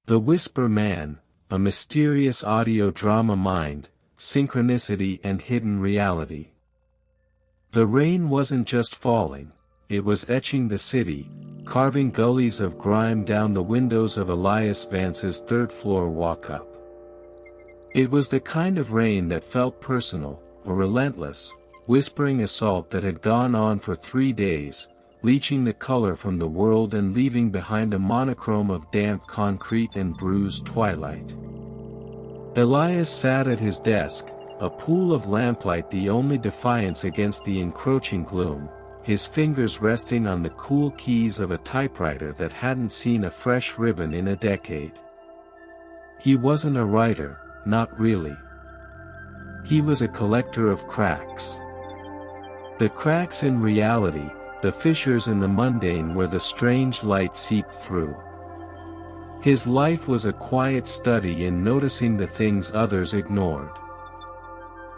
The Whisper Man, a mysterious audio drama mind, synchronicity and hidden reality. The rain wasn't just falling, it was etching the city, carving gullies of grime down the windows of Elias Vance's third-floor walk-up. It was the kind of rain that felt personal, a relentless, whispering assault that had gone on for 3 days, leaching the color from the world and leaving behind a monochrome of damp concrete and bruised twilight. Elias sat at his desk, a pool of lamplight the only defiance against the encroaching gloom, his fingers resting on the cool keys of a typewriter that hadn't seen a fresh ribbon in a decade. He wasn't a writer, not really. He was a collector of cracks. The cracks in reality, the fissures in the mundane where the strange light seeped through. His life was a quiet study in noticing the things others ignored.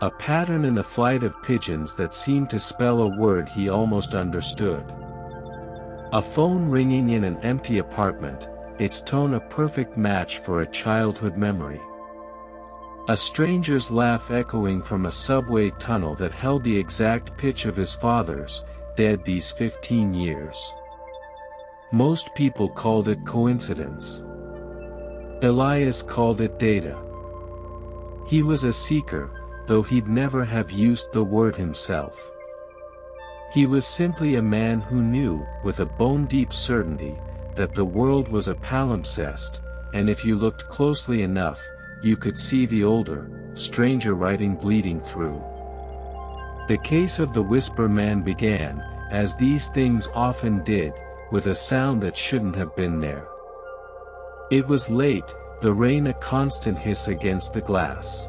A pattern in the flight of pigeons that seemed to spell a word he almost understood. A phone ringing in an empty apartment, its tone a perfect match for a childhood memory. A stranger's laugh echoing from a subway tunnel that held the exact pitch of his father's, dead these 15 years. Most people called it coincidence. Elias called it data. He was a seeker, though he'd never have used the word himself. He was simply a man who knew, with a bone-deep certainty, that the world was a palimpsest, and if you looked closely enough, you could see the older, stranger writing bleeding through. The case of the Whisper Man began, as these things often did, with a sound that shouldn't have been there. It was late, the rain a constant hiss against the glass.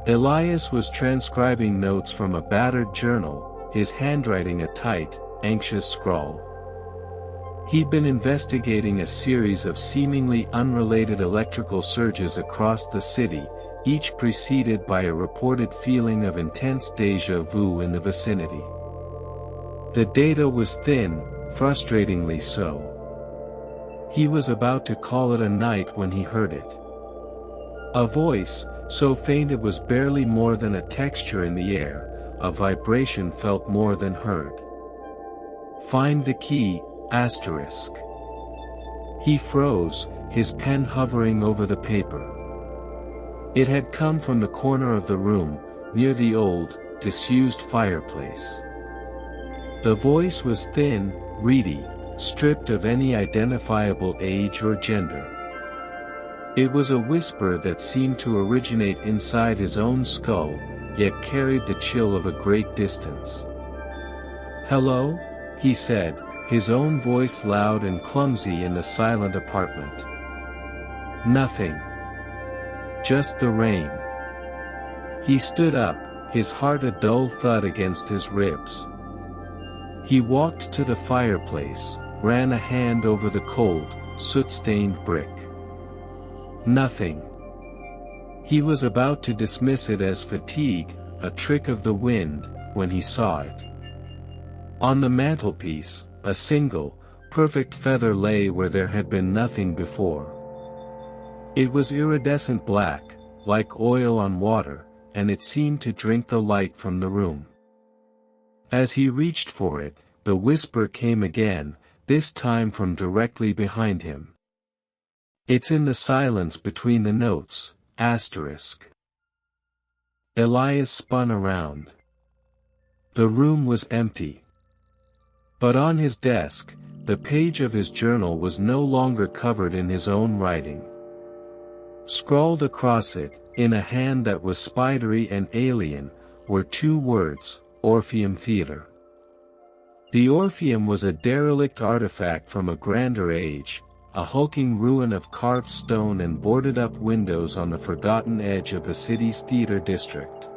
Elias was transcribing notes from a battered journal, his handwriting a tight, anxious scrawl. He'd been investigating a series of seemingly unrelated electrical surges across the city, each preceded by a reported feeling of intense déjà vu in the vicinity. The data was thin, frustratingly so. He was about to call it a night when he heard it. A voice, so faint it was barely more than a texture in the air, a vibration felt more than heard. Find the key, asterisk. He froze, his pen hovering over the paper. It had come from the corner of the room, near the old, disused fireplace. The voice was thin, reedy, stripped of any identifiable age or gender. It was a whisper that seemed to originate inside his own skull, yet carried the chill of a great distance. "Hello?" he said, his own voice loud and clumsy in the silent apartment. "Nothing. Just the rain." He stood up, his heart a dull thud against his ribs. He walked to the fireplace, ran a hand over the cold, soot-stained brick. Nothing. He was about to dismiss it as fatigue, a trick of the wind, when he saw it. On the mantelpiece, a single, perfect feather lay where there had been nothing before. It was iridescent black, like oil on water, and it seemed to drink the light from the room. As he reached for it, the whisper came again, this time from directly behind him. "It's in the silence between the notes, asterisk." Elias spun around. The room was empty. But on his desk, the page of his journal was no longer covered in his own writing. Scrawled across it, in a hand that was spidery and alien, were 2 words, Orpheum Theatre. The Orpheum was a derelict artifact from a grander age, a hulking ruin of carved stone and boarded-up windows on the forgotten edge of the city's theater district.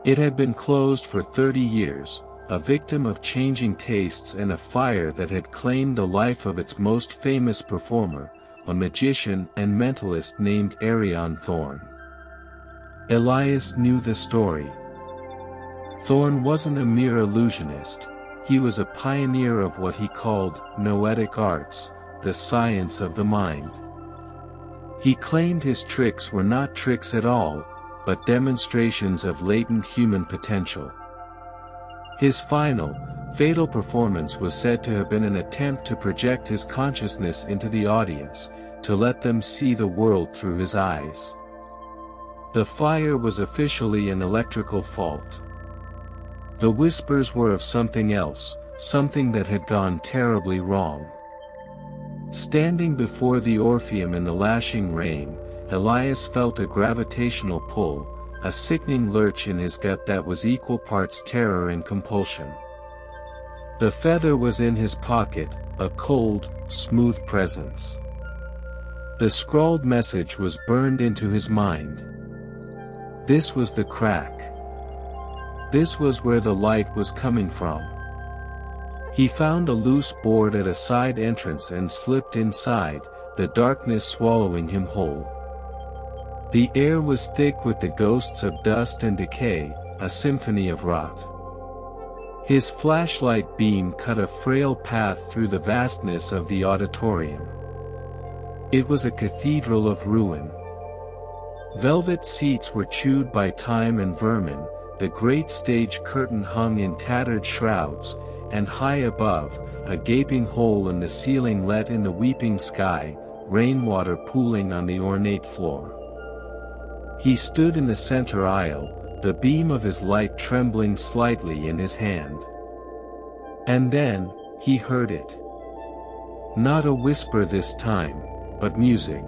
It had been closed for 30 years, a victim of changing tastes and a fire that had claimed the life of its most famous performer, a magician and mentalist named Arion Thorne. Elias knew the story. Thorne wasn't a mere illusionist, he was a pioneer of what he called noetic arts, the science of the mind. He claimed his tricks were not tricks at all, but demonstrations of latent human potential. His final, fatal performance was said to have been an attempt to project his consciousness into the audience, to let them see the world through his eyes. The fire was officially an electrical fault. The whispers were of something else, something that had gone terribly wrong. Standing before the Orpheum in the lashing rain, Elias felt a gravitational pull, a sickening lurch in his gut that was equal parts terror and compulsion. The feather was in his pocket, a cold, smooth presence. The scrawled message was burned into his mind. This was the crack. This was where the light was coming from. He found a loose board at a side entrance and slipped inside, the darkness swallowing him whole. The air was thick with the ghosts of dust and decay, a symphony of rot. His flashlight beam cut a frail path through the vastness of the auditorium. It was a cathedral of ruin. Velvet seats were chewed by time and vermin, the great stage curtain hung in tattered shrouds, and high above, a gaping hole in the ceiling let in the weeping sky, rainwater pooling on the ornate floor. He stood in the center aisle, the beam of his light trembling slightly in his hand. And then, he heard it. Not a whisper this time, but music.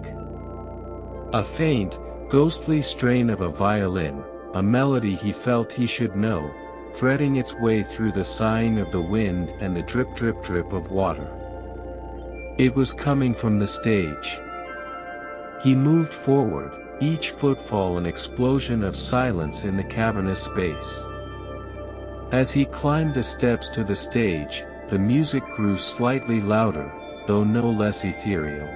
A faint, ghostly strain of a violin, a melody he felt he should know, threading its way through the sighing of the wind and the drip drip drip of water. It was coming from the stage. He moved forward, each footfall an explosion of silence in the cavernous space. As he climbed the steps to the stage, the music grew slightly louder, though no less ethereal.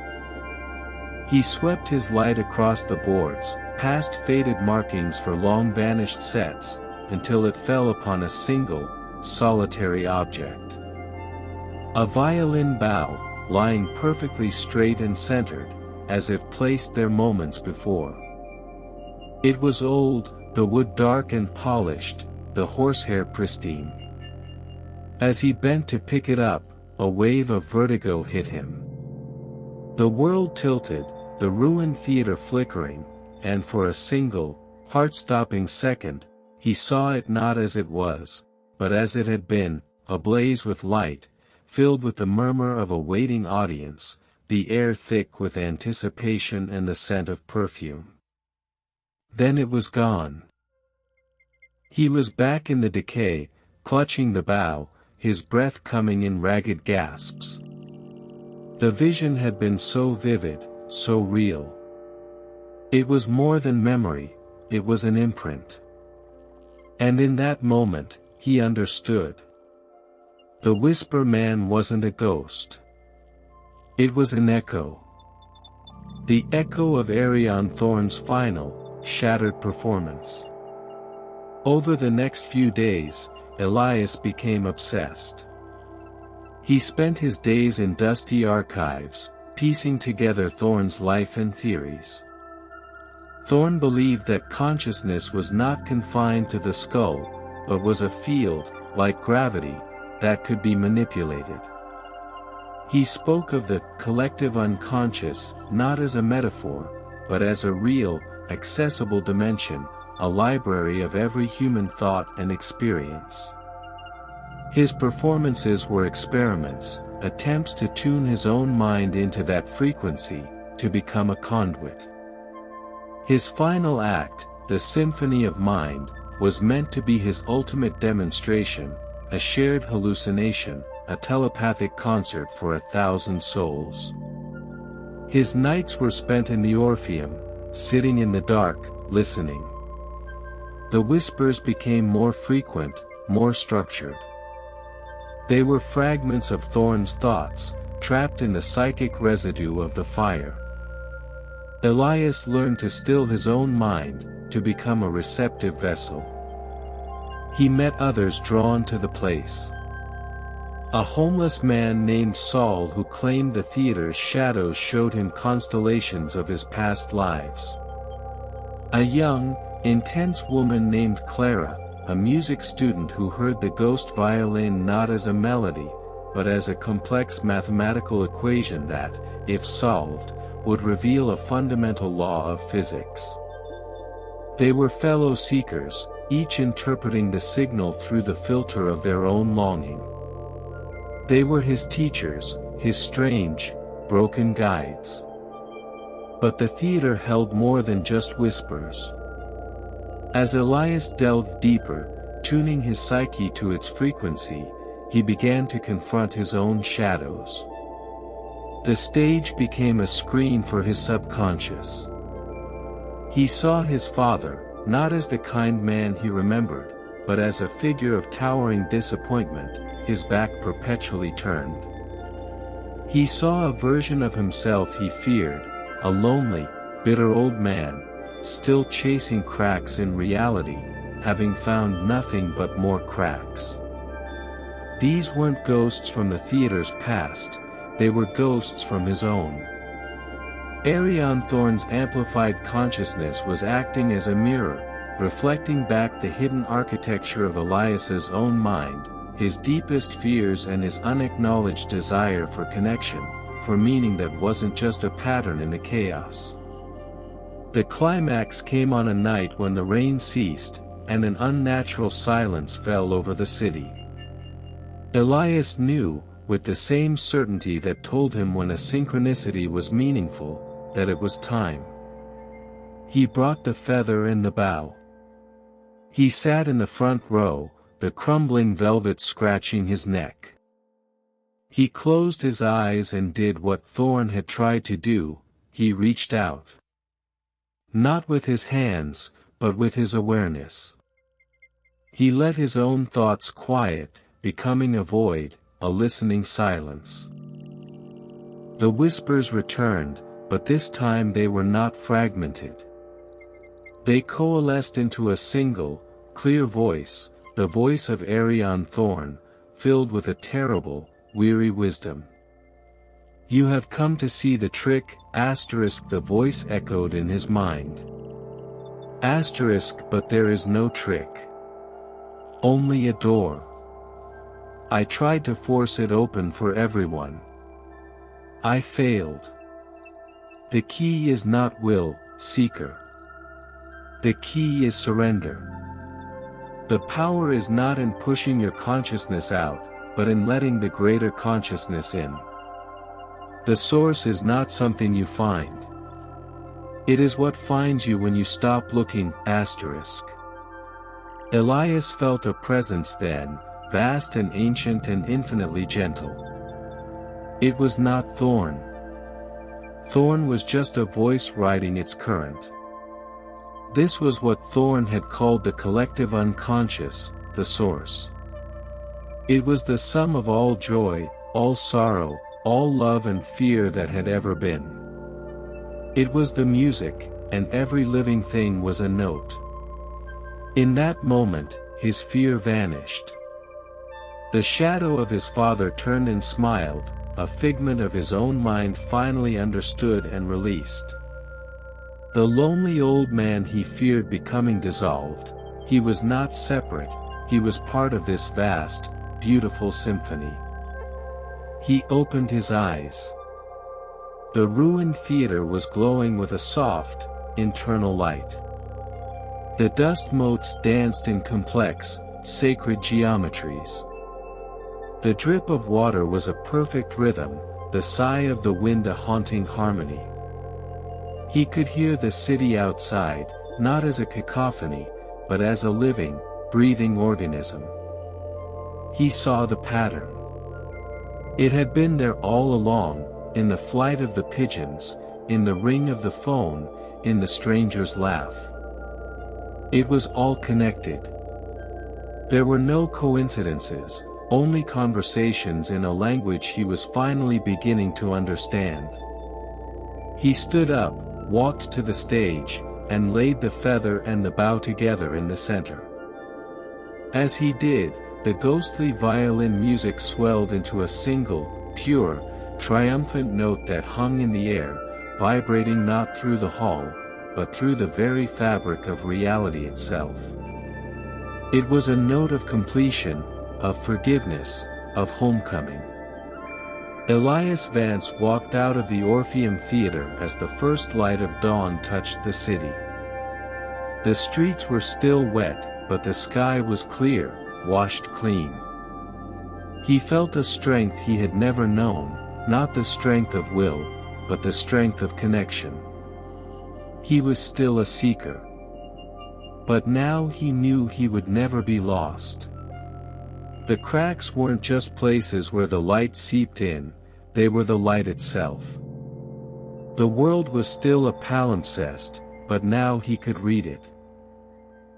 He swept his light across the boards, past faded markings for long-vanished sets, until it fell upon a single, solitary object. A violin bow, lying perfectly straight and centered, as if placed there moments before. It was old, the wood dark and polished, the horsehair pristine. As he bent to pick it up, a wave of vertigo hit him. The world tilted, the ruined theater flickering, and for a single, heart-stopping second, he saw it not as it was, but as it had been, ablaze with light, filled with the murmur of a waiting audience, the air thick with anticipation and the scent of perfume. Then it was gone. He was back in the decay, clutching the bow, his breath coming in ragged gasps. The vision had been so vivid, so real. It was more than memory, it was an imprint. And in that moment, he understood. The Whisper Man wasn't a ghost. It was an echo. The echo of Arion Thorne's final, shattered performance. Over the next few days, Elias became obsessed. He spent his days in dusty archives, piecing together Thorne's life and theories. Thorne believed that consciousness was not confined to the skull, but was a field, like gravity, that could be manipulated. He spoke of the collective unconscious, not as a metaphor, but as a real, accessible dimension, a library of every human thought and experience. His performances were experiments, attempts to tune his own mind into that frequency, to become a conduit. His final act, the Symphony of Mind, was meant to be his ultimate demonstration, a shared hallucination, a telepathic concert for 1,000 souls. His nights were spent in the Orpheum, sitting in the dark, listening. The whispers became more frequent, more structured. They were fragments of Thorne's thoughts, trapped in the psychic residue of the fire. Elias learned to still his own mind, to become a receptive vessel. He met others drawn to the place. A homeless man named Saul who claimed the theater's shadows showed him constellations of his past lives. A young, intense woman named Clara, a music student who heard the ghost violin not as a melody, but as a complex mathematical equation that, if solved, would reveal a fundamental law of physics. They were fellow seekers, each interpreting the signal through the filter of their own longing. They were his teachers, his strange, broken guides. But the theater held more than just whispers. As Elias delved deeper, tuning his psyche to its frequency, he began to confront his own shadows. The stage became a screen for his subconscious. He saw his father, not as the kind man he remembered, but as a figure of towering disappointment, his back perpetually turned. He saw a version of himself he feared, a lonely, bitter old man, still chasing cracks in reality, having found nothing but more cracks. These weren't ghosts from the theater's past, they were ghosts from his own. Arion Thorne's amplified consciousness was acting as a mirror, reflecting back the hidden architecture of Elias's own mind, his deepest fears and his unacknowledged desire for connection, for meaning that wasn't just a pattern in the chaos. The climax came on a night when the rain ceased, and an unnatural silence fell over the city. Elias knew, with the same certainty that told him when a synchronicity was meaningful, that it was time. He brought the feather and the bow. He sat in the front row, the crumbling velvet scratching his neck. He closed his eyes and did what Thorne had tried to do, he reached out. Not with his hands, but with his awareness. He let his own thoughts quiet, becoming a void, a listening silence. The whispers returned, but this time they were not fragmented. They coalesced into a single, clear voice, the voice of Arion Thorne, filled with a terrible, weary wisdom. "You have come to see the trick, asterisk," the voice echoed in his mind. Asterisk, but there is no trick. Only a door. I tried to force it open for everyone. I failed. The key is not will, seeker. The key is surrender. The power is not in pushing your consciousness out, but in letting the greater consciousness in. The source is not something you find. It is what finds you when you stop looking, asterisk. Elias felt a presence then, vast and ancient and infinitely gentle. It was not Thorne. Thorne was just a voice riding its current. This was what Thorne had called the collective unconscious, the source. It was the sum of all joy, all sorrow, all love and fear that had ever been. It was the music, and every living thing was a note. In that moment, his fear vanished. The shadow of his father turned and smiled, a figment of his own mind finally understood and released. The lonely old man he feared becoming dissolved, he was not separate, he was part of this vast, beautiful symphony. He opened his eyes. The ruined theater was glowing with a soft, internal light. The dust motes danced in complex, sacred geometries. The drip of water was a perfect rhythm, the sigh of the wind a haunting harmony. He could hear the city outside, not as a cacophony, but as a living, breathing organism. He saw the pattern. It had been there all along, in the flight of the pigeons, in the ring of the phone, in the stranger's laugh. It was all connected. There were no coincidences, only conversations in a language he was finally beginning to understand. He stood up, walked to the stage, and laid the feather and the bow together in the center. As he did, The ghostly violin music swelled into a single, pure, triumphant note that hung in the air, vibrating not through the hall, but through the very fabric of reality itself. It was a note of completion, of forgiveness, of homecoming. Elias Vance walked out of the Orpheum Theatre as the first light of dawn touched the city. The streets were still wet, but the sky was clear, washed clean. He felt a strength he had never known, not the strength of will, but the strength of connection. He was still a seeker. But now he knew he would never be lost. The cracks weren't just places where the light seeped in, they were the light itself. The world was still a palimpsest, but now he could read it.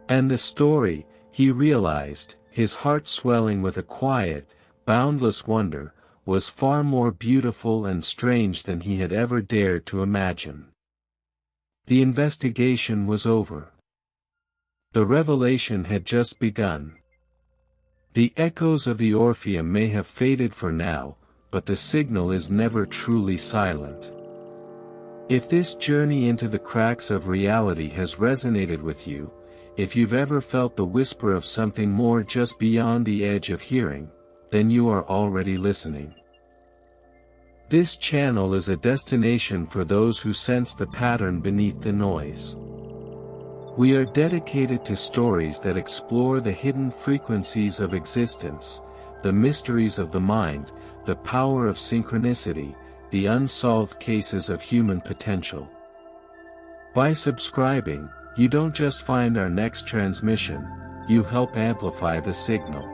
And the story, he realized, his heart swelling with a quiet, boundless wonder, was far more beautiful and strange than he had ever dared to imagine. The investigation was over. The revelation had just begun. The echoes of the Orpheum may have faded for now, but the signal is never truly silent. If this journey into the cracks of reality has resonated with you, if you've ever felt the whisper of something more just beyond the edge of hearing, then you are already listening. This channel is a destination for those who sense the pattern beneath the noise. We are dedicated to stories that explore the hidden frequencies of existence, the mysteries of the mind, the power of synchronicity, the unsolved cases of human potential. By subscribing, you don't just find our next transmission, you help amplify the signal.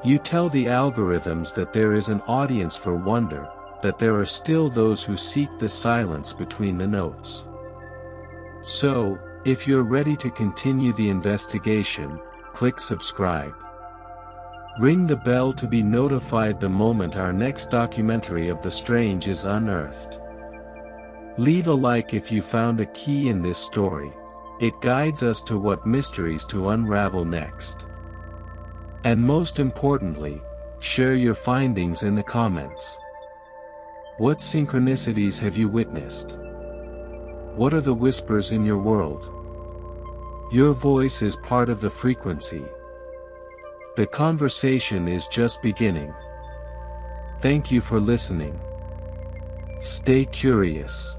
You tell the algorithms that there is an audience for wonder, that there are still those who seek the silence between the notes. So, if you're ready to continue the investigation, click subscribe. Ring the bell to be notified the moment our next documentary of the strange is unearthed. Leave a like if you found a key in this story. It guides us to what mysteries to unravel next. And most importantly, share your findings in the comments. What synchronicities have you witnessed? What are the whispers in your world? Your voice is part of the frequency. The conversation is just beginning. Thank you for listening. Stay curious.